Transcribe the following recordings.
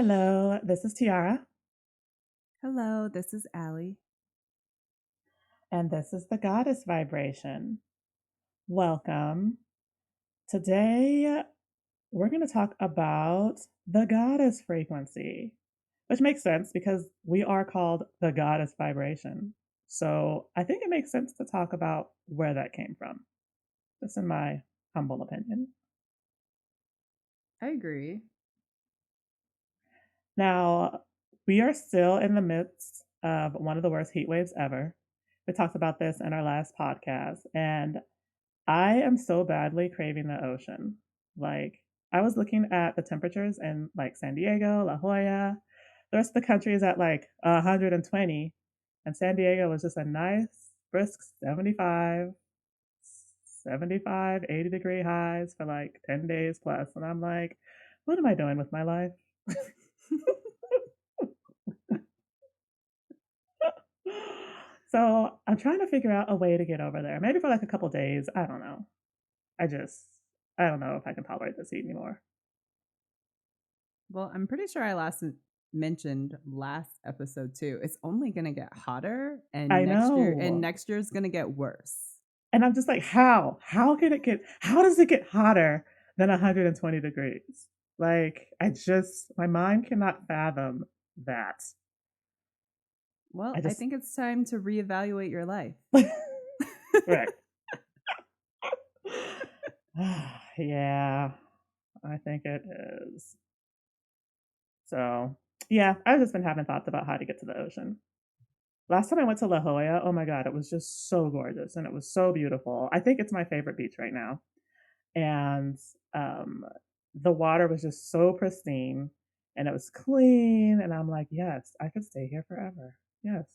Hello, this is Tiara, Hello, this is Ali. and this is the Goddess Vibration. Welcome. Today, we're going to talk about the Goddess frequency, which makes sense because we are called the Goddess Vibration. So I think it makes sense to talk about where that came from, just in my humble opinion. I agree. Now, we are still in the midst of one of the worst heat waves ever. We talked about this in our last podcast, and I am so badly craving the ocean. Like, I was looking at the temperatures in like San Diego, La Jolla. The rest of the country is at like 120, and San Diego was just a nice, brisk 75, 80-degree highs for like 10 days plus. And I'm like, what am I doing with my life? So I'm trying to figure out a way to get over there. Maybe for like a couple days. I don't know. I just, I don't know if I can tolerate this heat anymore. Well, I'm pretty sure I mentioned last episode too. It's only going to get hotter I and know. next year is going to get worse. And I'm just like, how? How does it get hotter than 120 degrees? Like, my mind cannot fathom that. Well, I I just, think it's time to reevaluate your life. right. Yeah, I think it is. So, yeah, I've just been having thoughts about how to get to the ocean. Last time I went to La Jolla, oh my God, it was just so gorgeous and it was so beautiful. I think it's my favorite beach right now. And um, the water was just so pristine and it was clean. And I'm like, yes, I could stay here forever. Yes.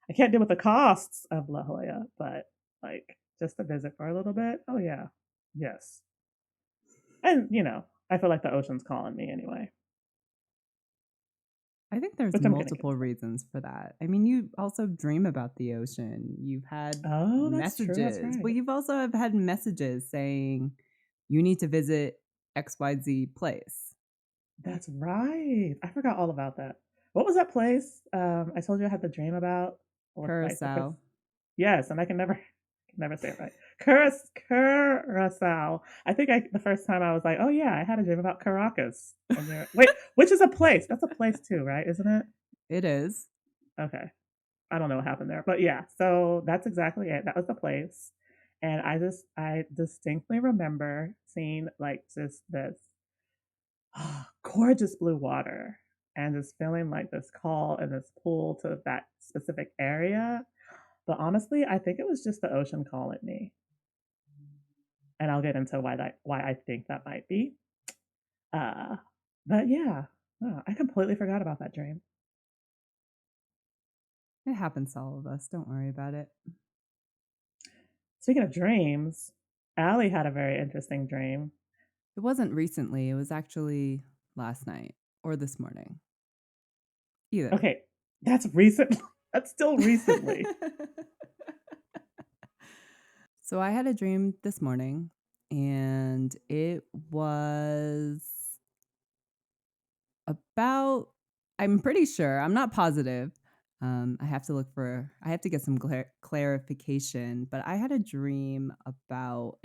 I can't deal with the costs of La Jolla, but like just to visit for a little bit. Oh, yeah. Yes. And, I feel like the ocean's calling me anyway, I think there's which I'm getting multiple used to. reasons for that. I mean, you also dream about the ocean. You've had Oh, that's true. That's messages. Well, right. you've also have had messages saying you need to visit XYZ place. That's right. I forgot all about that. What was that place I told you I had the dream about? Or like the first. Curacao. Yes, and I can never say it right. Curacao. I think the first time I was like, oh yeah, I had a dream about Caracas. And you're wait, which is a place? That's a place too, right? Isn't it? It is. Okay. I don't know what happened there, but yeah. So that's exactly it. That was the place, and I distinctly remember seeing like just this gorgeous blue water and just feeling like this call and this pull to that specific area. But honestly, I think it was just the ocean calling me. And I'll get into why I think that might be. Uh but yeah, I completely forgot about that dream. It happens to all of us. Don't worry about it. Speaking of dreams, Allie had a very interesting dream. It wasn't recently. It was actually last night or this morning. Either. Okay, that's recent. That's still recently. So I had a dream this morning and it was about, I'm pretty sure, I'm not positive. I have to get some clarification, but I had a dream about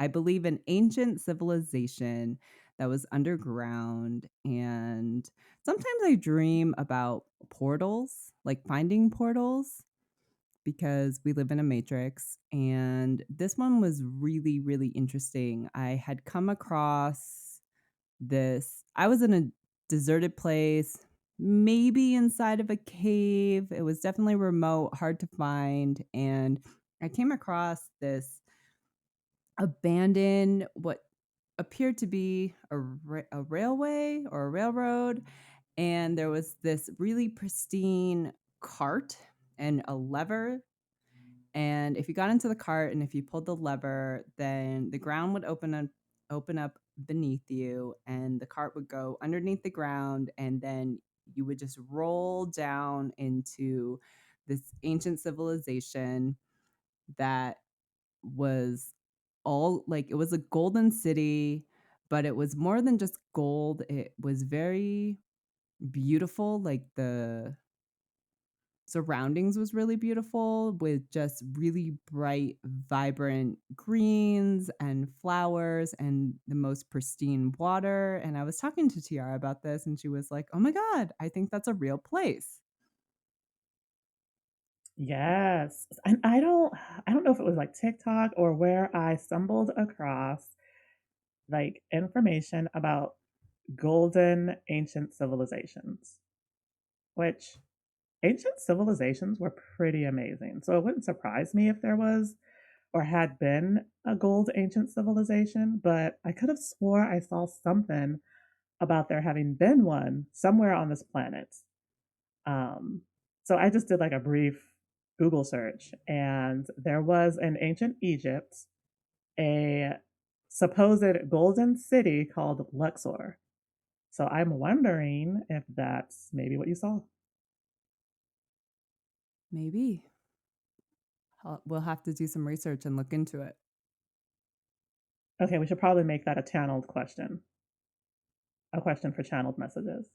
I believe, an ancient civilization that was underground. And sometimes I dream about portals, like finding portals, because we live in a matrix. And this one was really, really interesting. I had come across I was in a deserted place, maybe inside of a cave. It was definitely remote, hard to find. And I came across this abandoned, what appeared to be a railway or a railroad. And there was this really pristine cart and a lever. And if you got into the cart and if you pulled the lever, then the ground would open up beneath you and the cart would go underneath the ground, and then you would just roll down into this ancient civilization that was all like, it was a golden city, but it was more than just gold. It was very beautiful, like the surroundings was really beautiful with just really bright, vibrant greens and flowers and the most pristine water. And I was talking to Tiara about this, and she was like, "Oh my God, I think that's a real place." Yes. And I don't know if it was like TikTok or where I stumbled across like information about golden ancient civilizations, which ancient civilizations were pretty amazing. So it wouldn't surprise me if there was or had been a gold ancient civilization, but I could have swore I saw something about there having been one somewhere on this planet. Um, so I just did like a brief Google search, and there was in ancient Egypt a supposed golden city called Luxor. So I'm wondering if that's maybe what you saw. Maybe. We'll have to do some research and look into it. Okay, we should probably make that a channeled question, a question for channeled messages.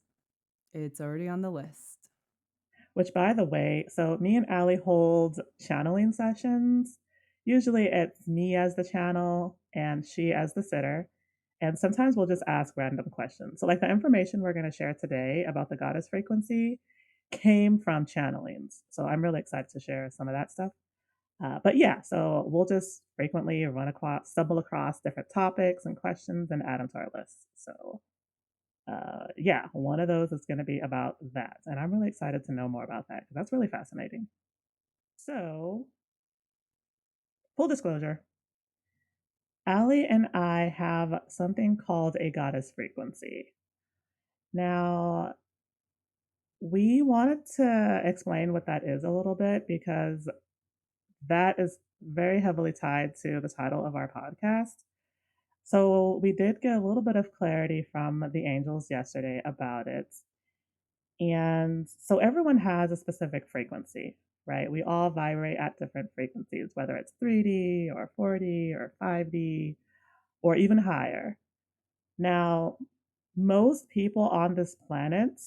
It's already on the list. Which, by the way, so me and Ali hold channeling sessions. Usually it's me as the channel and she as the sitter. And sometimes we'll just ask random questions. So, like the information we're going to share today about the goddess frequency came from channelings. So, I'm really excited to share some of that stuff. But yeah, so we'll just frequently stumble across different topics and questions and add them to our list. So, yeah, one of those is going to be about that. And I'm really excited to know more about that because that's really fascinating. So, full disclosure, Ali and I have something called a goddess frequency. Now, we wanted to explain what that is a little bit because that is very heavily tied to the title of our podcast. So, we did get a little bit of clarity from the angels yesterday about it. And so everyone has a specific frequency, right? We all vibrate at different frequencies, whether it's 3D or 4D or 5D or even higher. Now, most people on this planet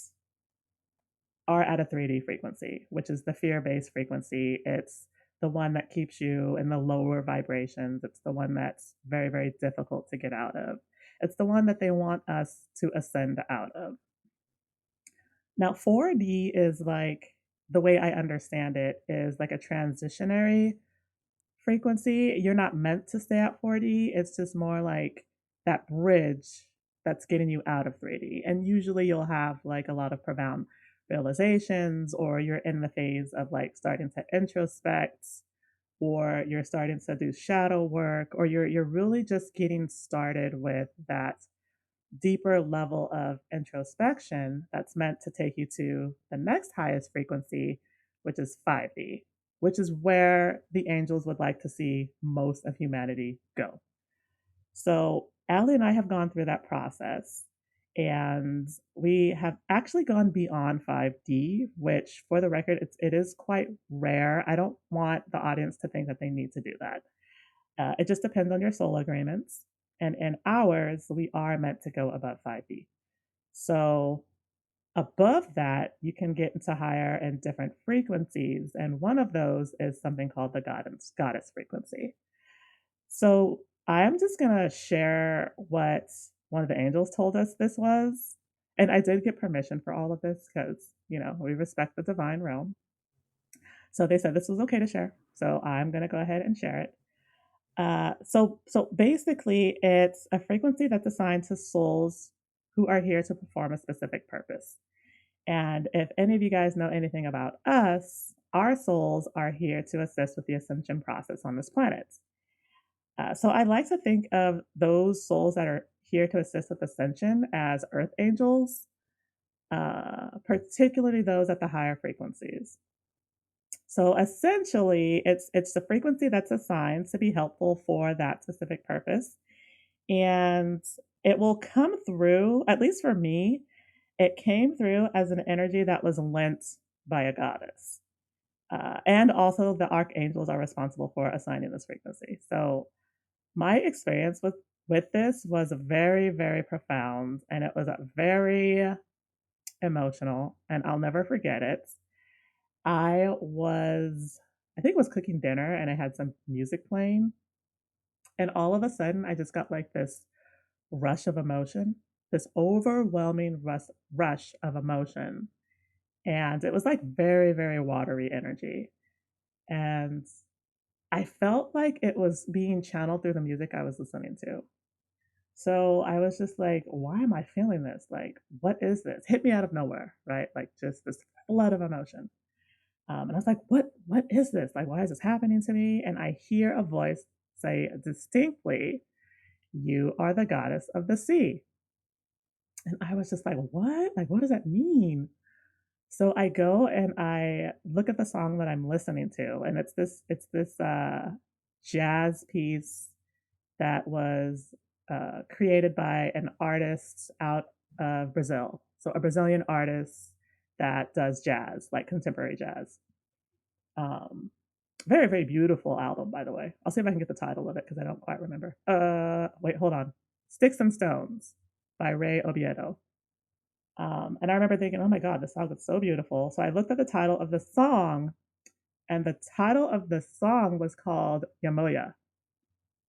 are at a 3D frequency, which is the fear based frequency. It's the one that keeps you in the lower vibrations. It's the one that's very, very difficult to get out of. It's the one that they want us to ascend out of. Now, 4D is like the way I understand it is like a transitionary frequency. You're not meant to stay at 4D. It's just more like that bridge that's getting you out of 3D. And usually you'll have like a lot of profound realizations, or you're in the phase of like starting to introspect, or you're starting to do shadow work, or you're really just getting started with that deeper level of introspection that's meant to take you to the next highest frequency, which is 5D, which is where the angels would like to see most of humanity go. So, Allie and I have gone through that process, and we have actually gone beyond 5D, which, for the record, it is quite rare. I don't want the audience to think that they need to do that. It just depends on your soul agreements. And in ours, we are meant to go above 5D. So above that, you can get into higher and different frequencies. And one of those is something called the goddess frequency. So I'm just going to share what one of the angels told us this was. And I did get permission for all of this because, we respect the divine realm. So they said this was okay to share. So I'm going to go ahead and share it. So basically, it's a frequency that's assigned to souls who are here to perform a specific purpose. And if any of you guys know anything about us, our souls are here to assist with the ascension process on this planet. So I like to think of those souls that are here to assist with ascension as earth angels, particularly those at the higher frequencies. So essentially, it's the frequency that's assigned to be helpful for that specific purpose, and it will come through. At least for me, it came through as an energy that was lent by a goddess, and also the archangels are responsible for assigning this frequency. So my experience with this was very, very profound, and it was a very emotional, and I'll never forget it. I was, I think, was cooking dinner, and I had some music playing, and all of a sudden, I just got like this rush of emotion, this overwhelming rush of emotion, and it was like very, very watery energy, and I felt like it was being channeled through the music I was listening to. So I was just like, why am I feeling this? Like, what is this? Hit me out of nowhere, right? Like just this flood of emotion. And I was like, what is this? Like, why is this happening to me? And I hear a voice say distinctly, you are the goddess of the sea. And I was just like, what? Like, what does that mean? So I go and I look at the song that I'm listening to, and it's this jazz piece that was created by an artist out of Brazil. So a Brazilian artist that does jazz, like contemporary jazz. Um, Very, very beautiful album, by the way. I'll see if I can get the title of it because I don't quite remember. Wait, hold on. Sticks and Stones by Ray Obiedo. And I remember thinking, oh my God, this song is so beautiful. So I looked at the title of the song, and the title of the song was called Yamoya.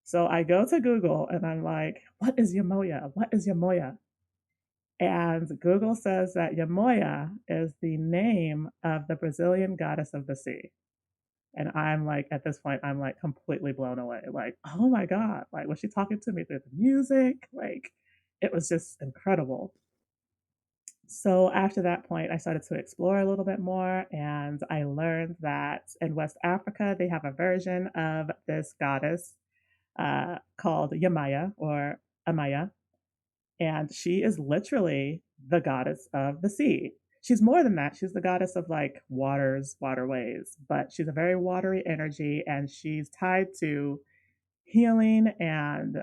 So I go to Google and I'm like, what is Yamoya? What is Yamoya? And Google says that Yamoya is the name of the Brazilian goddess of the sea. And I'm like, at this point, I'm like completely blown away. Like, oh my God, like, was she talking to me through the music? Like, it was just incredible. So after that point, I started to explore a little bit more, and I learned that in West Africa, they have a version of this goddess called Yamaya or Amaya, and she is literally the goddess of the sea. She's more than that. She's the goddess of like waters, waterways, but she's a very watery energy, and she's tied to healing and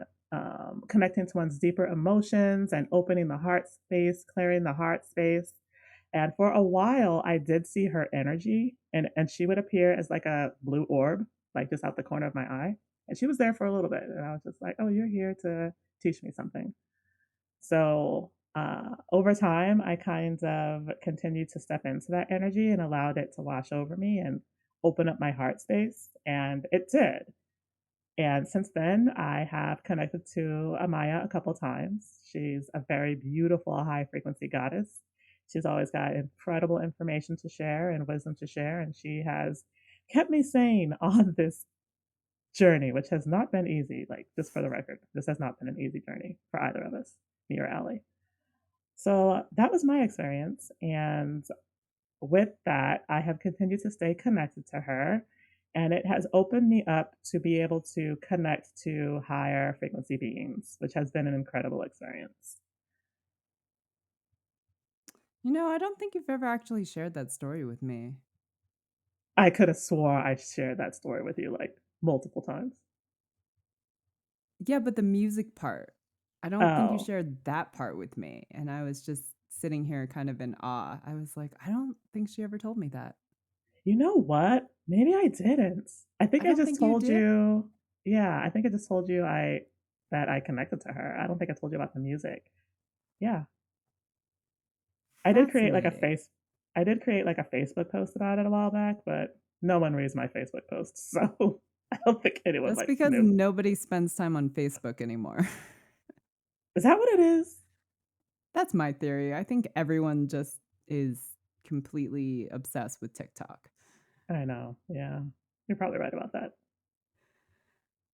connecting to one's deeper emotions and opening the heart space, clearing the heart space. And for a while, I did see her energy, and she would appear as like a blue orb, like just out the corner of my eye. And she was there for a little bit, and I was just like, "Oh, you're here to teach me something." So over time, I kind of continued to step into that energy and allowed it to wash over me and open up my heart space, and it did. And since then, I have connected to Amaya a couple times. She's a very beautiful high frequency goddess. She's always got incredible information to share and wisdom to share. And she has kept me sane on this journey, which has not been easy. Like, just for the record, this has not been an easy journey for either of us, me or Allie. So that was my experience. And with that, I have continued to stay connected to her. And it has opened me up to be able to connect to higher frequency beings, which has been an incredible experience. You know, I don't think you've ever actually shared that story with me. I could have swore I shared that story with you like multiple times. Yeah, but the music part, I don't think you Oh, shared that part with me, and I was just sitting here kind of in awe. I was like, "I don't think she ever told me that." you know what? Maybe I didn't. I think I I don't just think you told did? you. Yeah, I think I just told you I that I connected to her. I don't think I told you about the music. Yeah, I did create like a Fascinating. face. I did create like a Facebook post about it a while back, but no one reads my Facebook posts, so I don't think anyone That's like because knew. nobody spends time on Facebook anymore. Is that what it is? That's my theory. I think everyone just is completely obsessed with TikTok. I know. Yeah, you're probably right about that.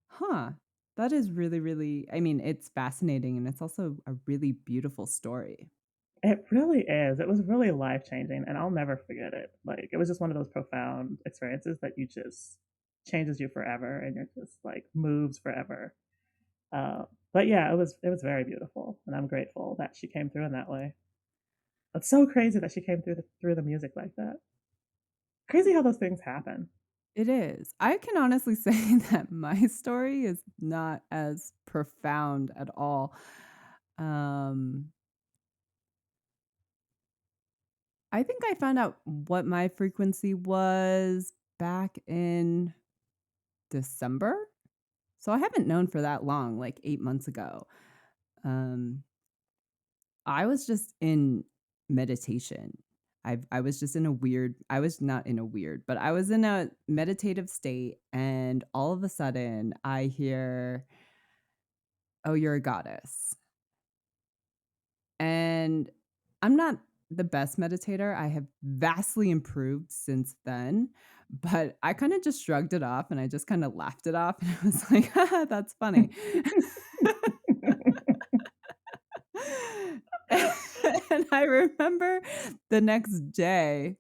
Huh. That is really, really I mean, it's fascinating and it's also a really beautiful story. It really is. It was really life changing, and I'll never forget it. Like it was just one of those profound experiences that you just changes you forever, and you're just like moves forever. But yeah, it was very beautiful, and I'm grateful that she came through in that way. It's so crazy that she came through the music like that. Crazy how those things happen. It is. I can honestly say that my story is not as profound at all. Um, I think I found out what my frequency was back in December. So I haven't known for that long, like 8 months ago. Um, I was just in meditation. I was just in a weird I was not in a weird, but I was in a meditative state, and all of a sudden I hear, "Oh, you're a goddess." And I'm not the best meditator. I have vastly improved since then, but I kinda just shrugged it off and I just kinda laughed it off, and I was like, "Haha, that's funny." And I remember the next day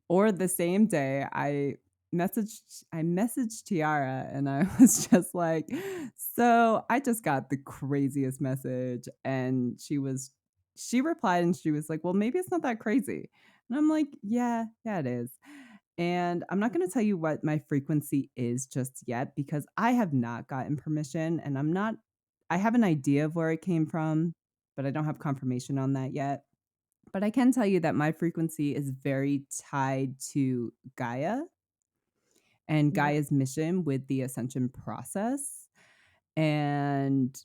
or the same day, I messaged Tiara and I was just like, "So, I just got the craziest message," and she replied and she was like, "Well, maybe it's not that crazy." And I'm like, "Yeah, yeah, it is." And I'm not gonna tell you what my frequency is just yet because I have not gotten permission and I have an idea of where it came from, but I don't have confirmation on that yet. But I can tell you that my frequency is very tied to Gaia and Yeah. Gaia's mission with the ascension process. And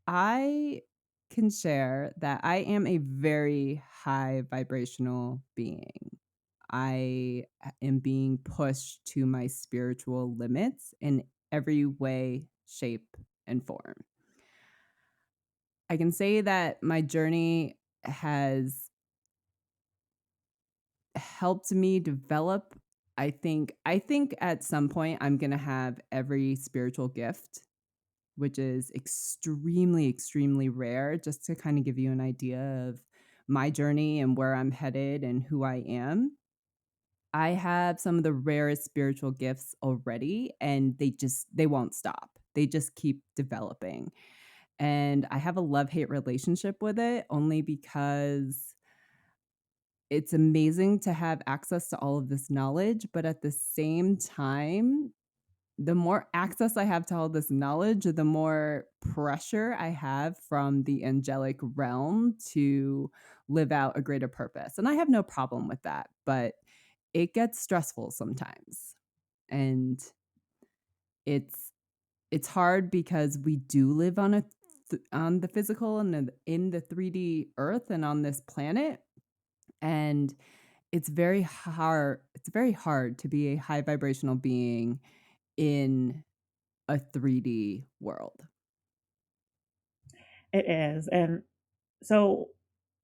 I can share that I am a very high vibrational being. Am being pushed to my spiritual limits in every way, shape, and form. I can say that my journey has helped me develop. I think at some point I'm going to have every spiritual gift, which is extremely extremely rare, just to kind of give you an idea of my journey and where I'm headed and who I am. I have some of the rarest spiritual gifts already and they won't stop. They just keep developing. And I have a love-hate relationship with it only because it's amazing to have access to all of this knowledge, but at the same time, the more access I have to all this knowledge, the more pressure I have from the angelic realm to live out a greater purpose. And I have no problem with that, but it gets stressful sometimes. And it's it's hard because we do live on on the physical and in the 3D earth and on this planet, and it's very hard to be a high vibrational being in a 3D world. It is. And so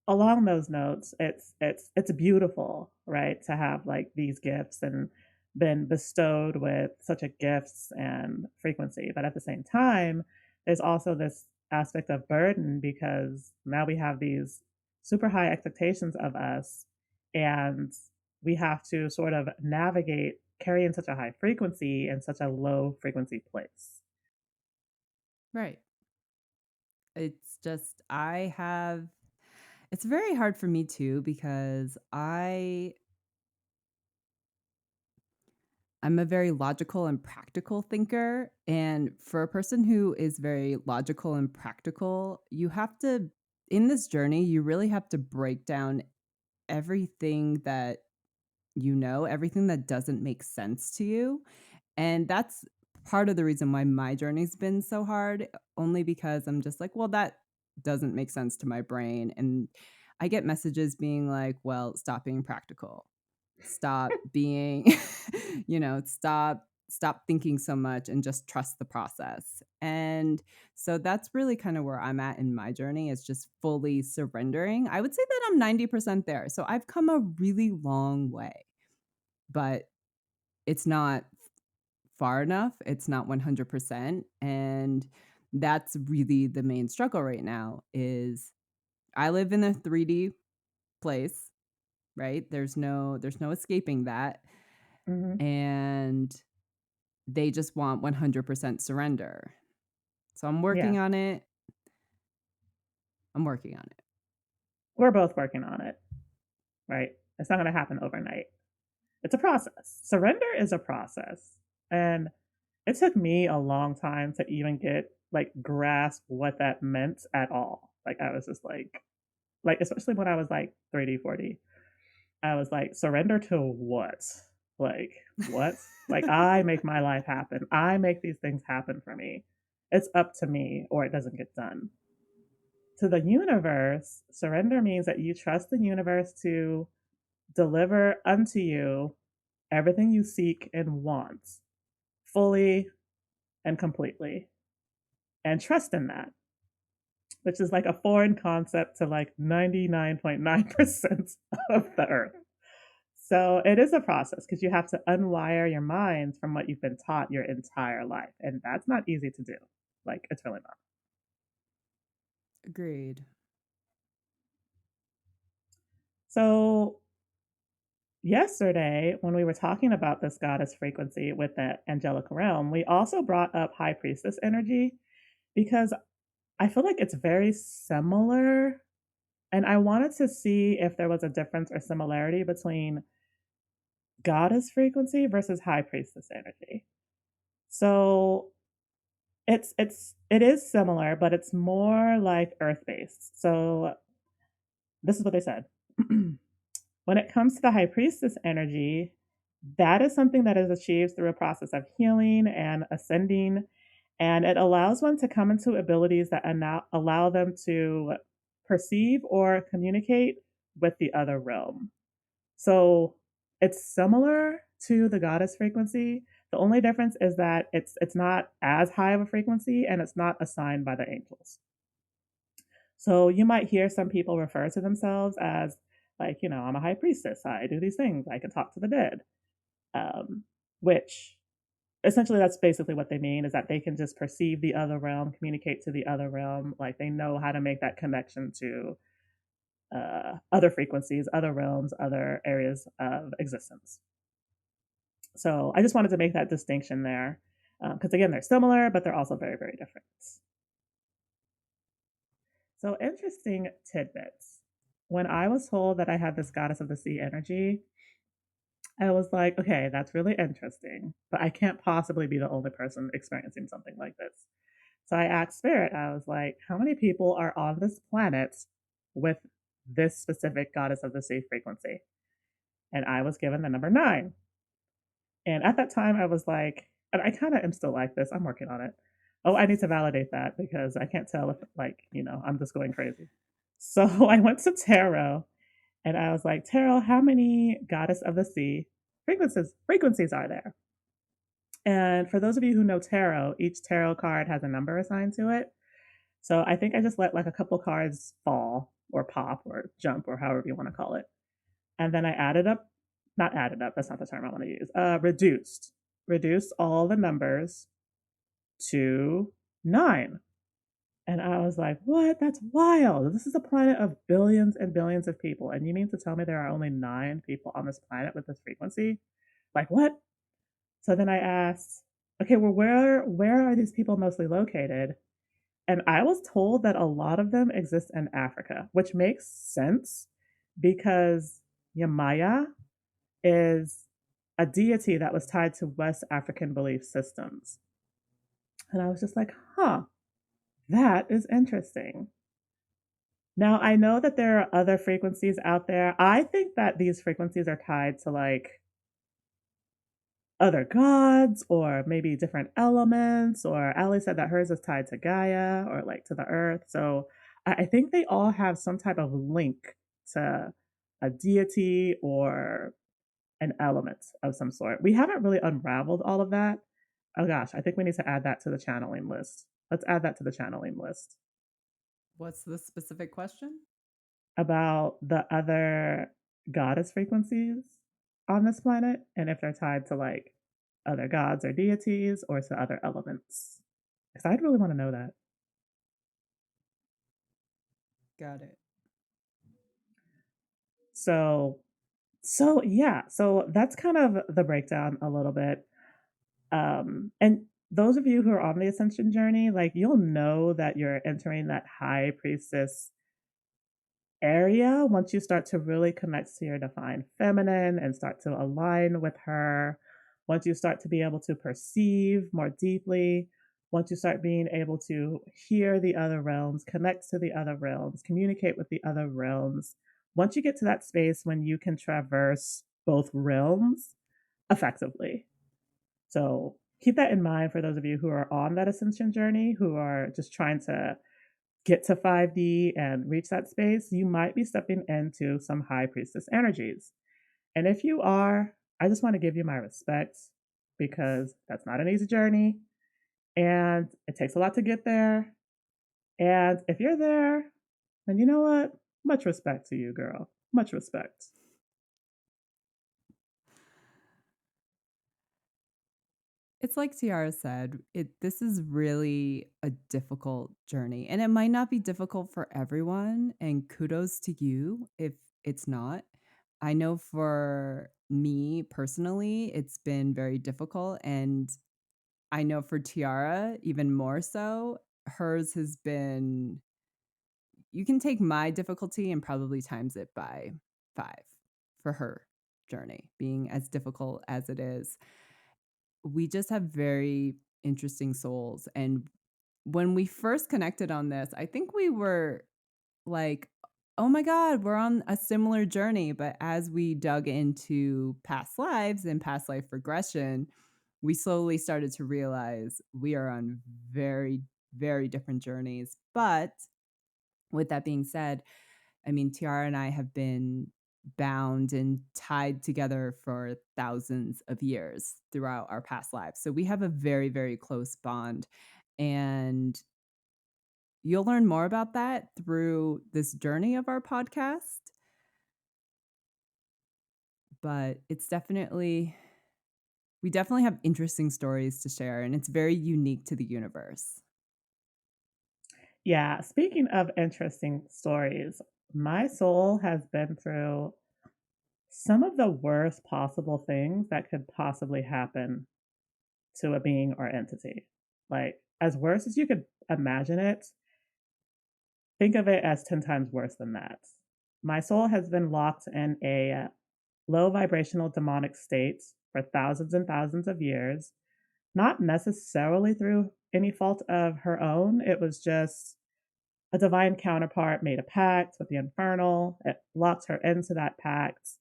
along those notes, it's beautiful, right, to have like these gifts and been bestowed with such a gifts and frequency. But at the same time, there's also this aspect of burden because now we have these super high expectations of us, and we have to sort of navigate carrying such a high frequency in such a low frequency place. Right. It's just it's very hard for me too because I'm a very logical and practical thinker, and for a person who is very logical and practical, you have to in this journey, you really have to break down everything that everything that doesn't make sense to you. And that's part of the reason why my journey's been so hard, only because I'm just like, well, that doesn't make sense to my brain. And I get messages being like, well, stop being practical. Stop being, stop thinking so much and just trust the process. And so that's really kind of where I'm at in my journey is just fully surrendering. I would say that I'm 90% there. So I've come a really long way, but it's not far enough. It's not 100%, and that's really the main struggle right now is I live in a 3D place, right? There's no escaping that, Hmm. and they just want 100% surrender. So I'm Yeah, working on it. I'm working on it. we're both working on it, right? It's not going to happen overnight. It's a process. Surrender is a process. And it took me a long time to even get like grasp what that meant at all. Like I was just like especially when I was like 30, 40, I was like, surrender to what? Like, what? Like I make my life happen. I make these things happen for me. It's up to me or it doesn't get done. to the universe, surrender means that you trust the universe to deliver unto you everything you seek and want fully and completely, and trust in that, which is like a foreign concept to like 99.9% of the earth. So it is a process because you have to unwire your mind from what you've been taught your entire life. And that's not easy to do. Like, it's really not. Agreed. So yesterday, when we were talking about this goddess frequency with the angelic realm, we also brought up High Priestess energy because I feel like it's very similar. And I wanted to see if there was a difference or similarity between goddess frequency versus High Priestess energy. So it is similar, but it's more like earth based. So this is what they said. When it comes to the High Priestess energy, that is something that is achieved through a process of healing and ascending, and it allows one to come into abilities that allow them to perceive or communicate with the other realm. So it's similar to the goddess frequency. The only difference is that it's not as high of a frequency and it's not assigned by the angels. So you might hear some people refer to themselves as like, I'm a high priestess. I do these things. I can talk to the dead. Which essentially that's basically what they mean is that they can just perceive the other realm, communicate to the other realm. Like they know how to make that connection to other frequencies, other realms, other areas of existence. So I just wanted to make that distinction there because, again, they're similar, but they're also very, very different. So, interesting tidbits. When I was told that I had this goddess of the sea energy, I was like, okay, that's really interesting, but I can't possibly be the only person experiencing something like this. So I asked Spirit, I was like, how many people are on this planet with this specific goddess of the sea frequency? And I was given the number 9. And at that time, I was like, and I kind of am still like this. I'm working on it. Oh, I need to validate that because I can't tell if, like, I'm just going crazy. So I went to tarot and I was like, tarot, how many goddess of the sea frequencies are there? And for those of you who know tarot, each tarot card has a number assigned to it. So I think I just let like a couple cards fall or pop or jump or however you want to call it. And then I added up, not added up, that's not the term I want to use, reduced all the numbers to 9. And I was like, what? That's wild. This is a planet of billions and billions of people. And you mean to tell me there are only 9 people on this planet with this frequency? Like, what? So then I asked, okay, well, where are these people mostly located? And I was told that a lot of them exist in Africa, which makes sense because Yamaya is a deity that was tied to West African belief systems. And I was just like, huh, that is interesting. Now, I know that there are other frequencies out there. I think that these frequencies are tied to like other gods or maybe different elements, or Ali said that hers is tied to Gaia or like to the earth. So I think they all have some type of link to a deity or an element of some sort. We haven't really unraveled all of that. Oh gosh, I think we need to add that to the channeling list. Let's add that to the channeling list What's the specific question? about the other goddess frequencies on this planet and if they're tied to like other gods or deities or to other elements. Because I'd really want to know that. Got it. So, so that's kind of the breakdown a little bit. And those of you who are on the ascension journey, like you'll know that you're entering that high priestess area once you start to really connect to your divine feminine and start to align with her, once you start to be able to perceive more deeply, once you start being able to hear the other realms, connect to the other realms, communicate with the other realms, once you get to that space when you can traverse both realms effectively. So keep that in mind for those of you who are on that ascension journey, who are just trying to get to 5D and reach that space, you might be stepping into some high priestess energies. And if you are, I just want to give you my respects because that's not an easy journey and it takes a lot to get there. And if you're there, then you know what? Much respect to you, girl. Much respect. It's like Tiara said, this is really a difficult journey, and it might not be difficult for everyone, and kudos to you if it's not. I know for me personally, it's been very difficult, and I know for Tiara even more so. Hers has been you can take my difficulty and probably times it by 5 for her journey, being as difficult as it is. We just have very interesting souls, and when we first connected on this, I think we were like, "Oh my god, we're on a similar journey," but as we dug into past lives and past life regression, we slowly started to realize we are on very, very different journeys, but with that being said, I mean, Tiara and I have been bound and tied together for thousands of years throughout our past lives. So we have a very, very close bond. And you'll learn more about that through this journey of our podcast. But we definitely have interesting stories to share, and it's very unique to the universe. Yeah, speaking of interesting stories, my soul has been through some of the worst possible things that could possibly happen to a being or entity. Like, as worse as you could imagine it, think of it as 10 times worse than that. My soul has been locked in a low vibrational demonic state for thousands and thousands of years, not necessarily through any fault of her own. It was just a divine counterpart made a pact with the infernal. It locked her into that pact.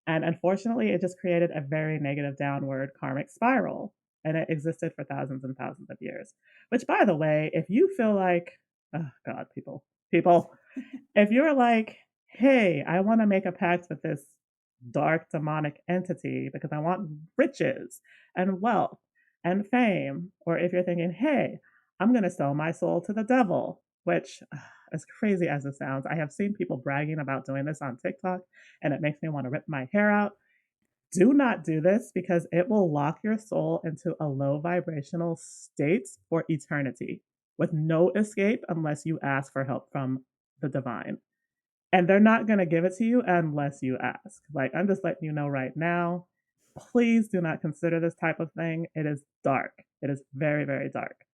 And unfortunately, it just created a very negative downward karmic spiral. And it existed for thousands and thousands of years. Which, by the way, if you feel like, oh God, people, if you're like, hey, I want to make a pact with this dark demonic entity because I want riches and wealth and fame, or if you're thinking, hey, I'm going to sell my soul to the devil, which, as crazy as it sounds, I have seen people bragging about doing this on TikTok and it makes me want to rip my hair out. Do not do this because it will lock your soul into a low vibrational state for eternity with no escape unless you ask for help from the divine. And they're not going to give it to you unless you ask. Like, I'm just letting you know right now. Please do not consider this type of thing. It is dark. It is very, very dark.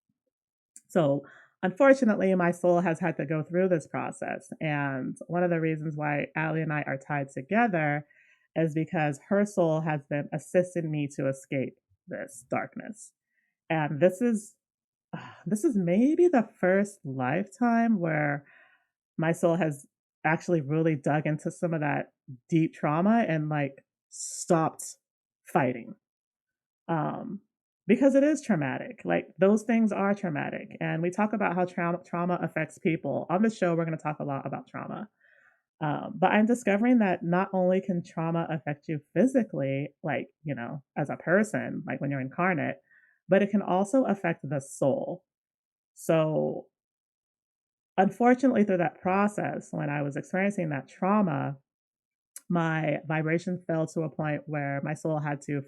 So, unfortunately, my soul has had to go through this process. And one of the reasons why Ali and I are tied together is because her soul has been assisting me to escape this darkness. And this is maybe the first lifetime where my soul has actually really dug into some of that deep trauma and like stopped fighting. Um, because it is traumatic. Like those things are traumatic. And we talk about how trauma affects people. On the show, we're going to talk a lot about trauma. But I'm discovering that not only can trauma affect you physically, like, as a person, like when you're incarnate, but it can also affect the soul. So unfortunately, through that process, when I was experiencing that trauma, my vibration fell to a point where my soul had to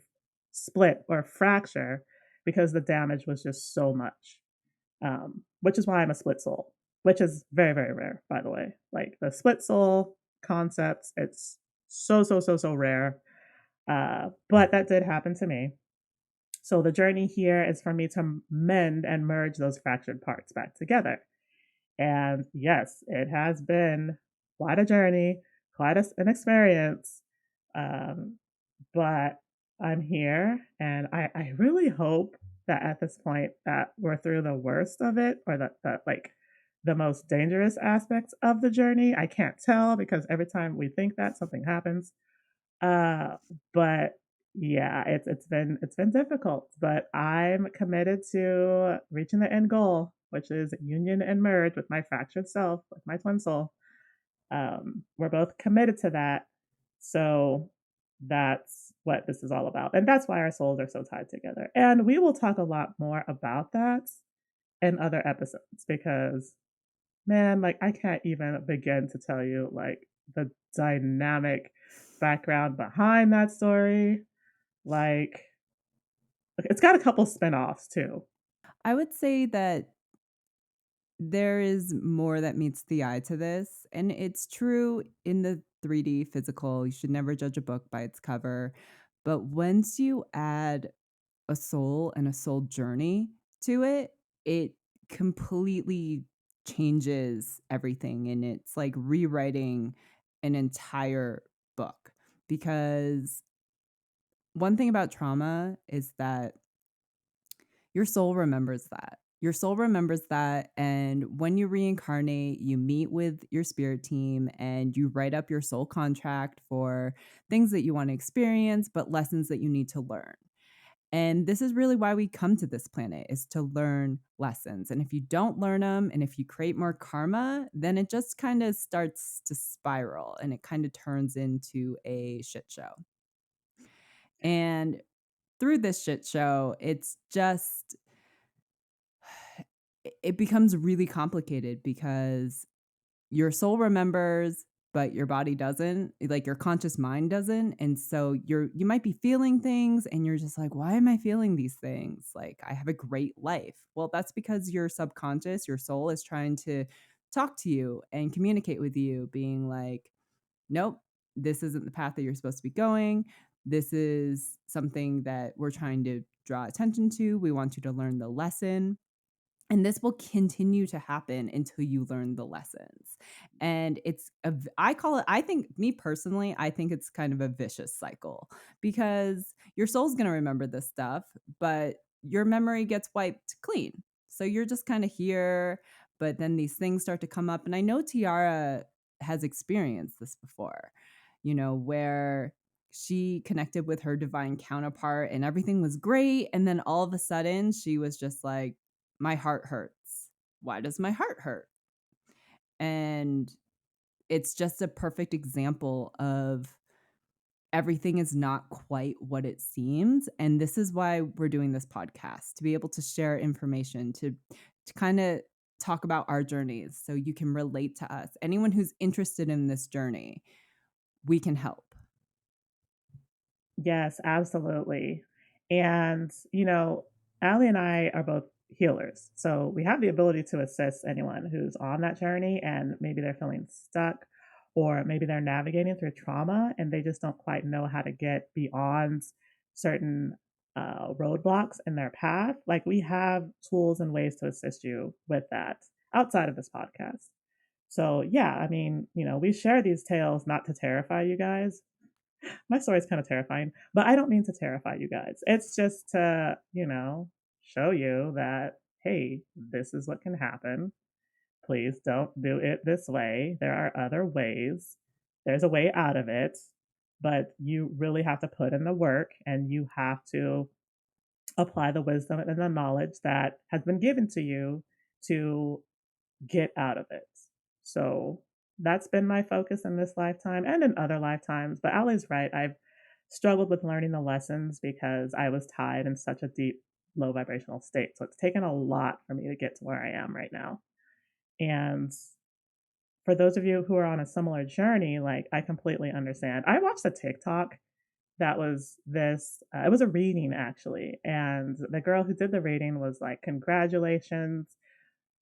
split or fracture because the damage was just so much. Which is why I'm a split soul, which is very, very rare, by the way. Like the split soul concept, it's so, so, so, so rare. But that did happen to me. So the journey here is for me to mend and merge those fractured parts back together. And yes, it has been quite a journey, quite an experience. Um, but I'm here, and I really hope that at this point that we're through the worst of it, or that like the most dangerous aspects of the journey. I can't tell because every time we think that something happens. Uh, but yeah, it's been difficult, but I'm committed to reaching the end goal. which is union and merge with my fractured self, with my twin soul. We're both committed to that. So that's what this is all about. And that's why our souls are so tied together. And we will talk a lot more about that in other episodes because, man, like I can't even begin to tell you like the dynamic background behind that story. Like, it's got a couple spin-offs too. I would say that there is more that meets the eye to this, and it's true in the 3D physical, you should never judge a book by its cover, but once you add a soul and a soul journey to it, it completely changes everything, and it's like rewriting an entire book, because one thing about trauma is that your soul remembers that. Your soul remembers that, and when you reincarnate, you meet with your spirit team and you write up your soul contract for things that you want to experience, but lessons that you need to learn. And this is really why we come to this planet, is to learn lessons. And if you don't learn them and if you create more karma, then it just kind of starts to spiral and it kind of turns into a shit show. And through this shit show, it's just it becomes really complicated because your soul remembers, but your body doesn't, like, your conscious mind doesn't, and so you might be feeling things and you're just like, "Why am I feeling these things? Like, I have a great life." Well, that's because your subconscious, your soul is trying to talk to you and communicate with you, being like, "Nope, this isn't the path that you're supposed to be going. This is something that we're trying to draw attention to. We want you to learn the lesson." And this will continue to happen until you learn the lessons. And I call it, I think, me personally, I think it's kind of a vicious cycle because your soul's going to remember this stuff, but your memory gets wiped clean. So you're just kind of here, but then these things start to come up. And I know Tiara has experienced this before, where she connected with her divine counterpart and everything was great. And then all of a sudden, she was just like, my heart hurts. Why does my heart hurt? And it's just a perfect example of everything is not quite what it seems. And this is why we're doing this podcast, to be able to share information, to kind of talk about our journeys so you can relate to us. Anyone who's interested in this journey, we can help. Yes, absolutely. And, Ali and I are both healers. So we have the ability to assist anyone who's on that journey and maybe they're feeling stuck or maybe they're navigating through trauma and they just don't quite know how to get beyond certain roadblocks in their path. Like we have tools and ways to assist you with that outside of this podcast. So, yeah, I mean, we share these tales not to terrify you guys, my story is kind of terrifying, but I don't mean to terrify you guys. It's just to, show you that, hey, this is what can happen. Please don't do it this way. There are other ways. There's a way out of it, but you really have to put in the work and you have to apply the wisdom and the knowledge that has been given to you to get out of it. So that's been my focus in this lifetime and in other lifetimes. But Ali's right. I've struggled with learning the lessons because I was tied in such a deep, low vibrational state. So it's taken a lot for me to get to where I am right now. And for those of you who are on a similar journey, like I completely understand. I watched a TikTok that was it was a reading actually. And the girl who did the reading was like, congratulations,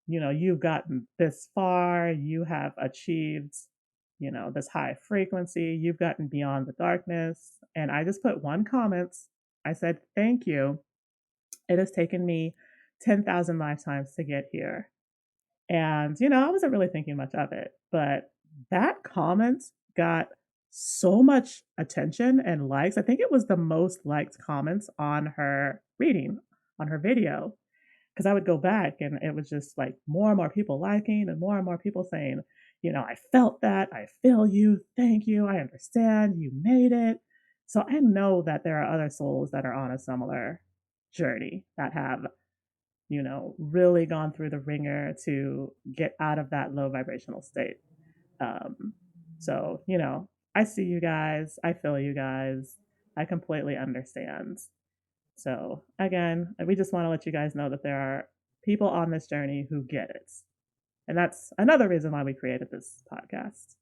you've gotten this far, you have achieved, this high frequency, you've gotten beyond the darkness. And I just put one comment. I said, thank you. It has taken me 10,000 lifetimes to get here. And, I wasn't really thinking much of it, but that comment got so much attention and likes. I think it was the most liked comments on her reading, on her video, because I would go back and it was just like more and more people liking and more people saying, I felt that, I feel you, thank you, I understand, you made it. So I know that there are other souls that are on a similar journey that have really gone through the ringer to get out of that low vibrational state. So, I see you guys. I feel you guys. I completely understand. So, again, we just want to let you guys know that there are people on this journey who get it. And that's another reason why we created this podcast.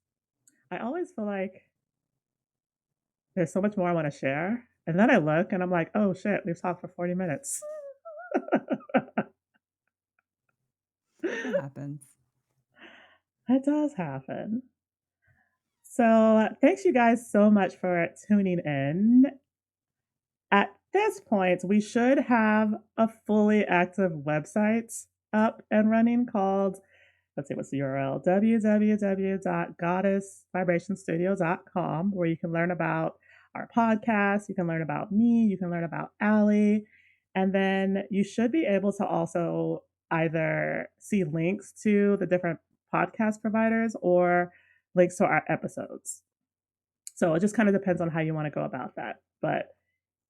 I always feel like there's so much more I want to share. And then I look and I'm like, oh shit, we've talked for 40 minutes. It happens. It does happen. So, thanks you guys so much for tuning in. At this point, we should have a fully active website up and running called, let's see, what's the URL? www.goddessvibrationstudio.com, where you can learn about our podcast, you can learn about me, you can learn about Ali, and then you should be able to also either see links to the different podcast providers or links to our episodes. So it just kind of depends on how you want to go about that. But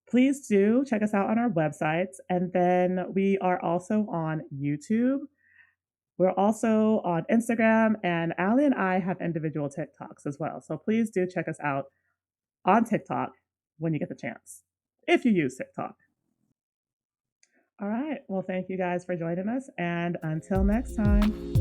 please do check us out on our websites. And then we are also on YouTube. We're also on Instagram, and Ali and I have individual TikToks as well. So please do check us out on TikTok when you get the chance, if you use TikTok. All right. Well, thank you guys for joining us. And until next time.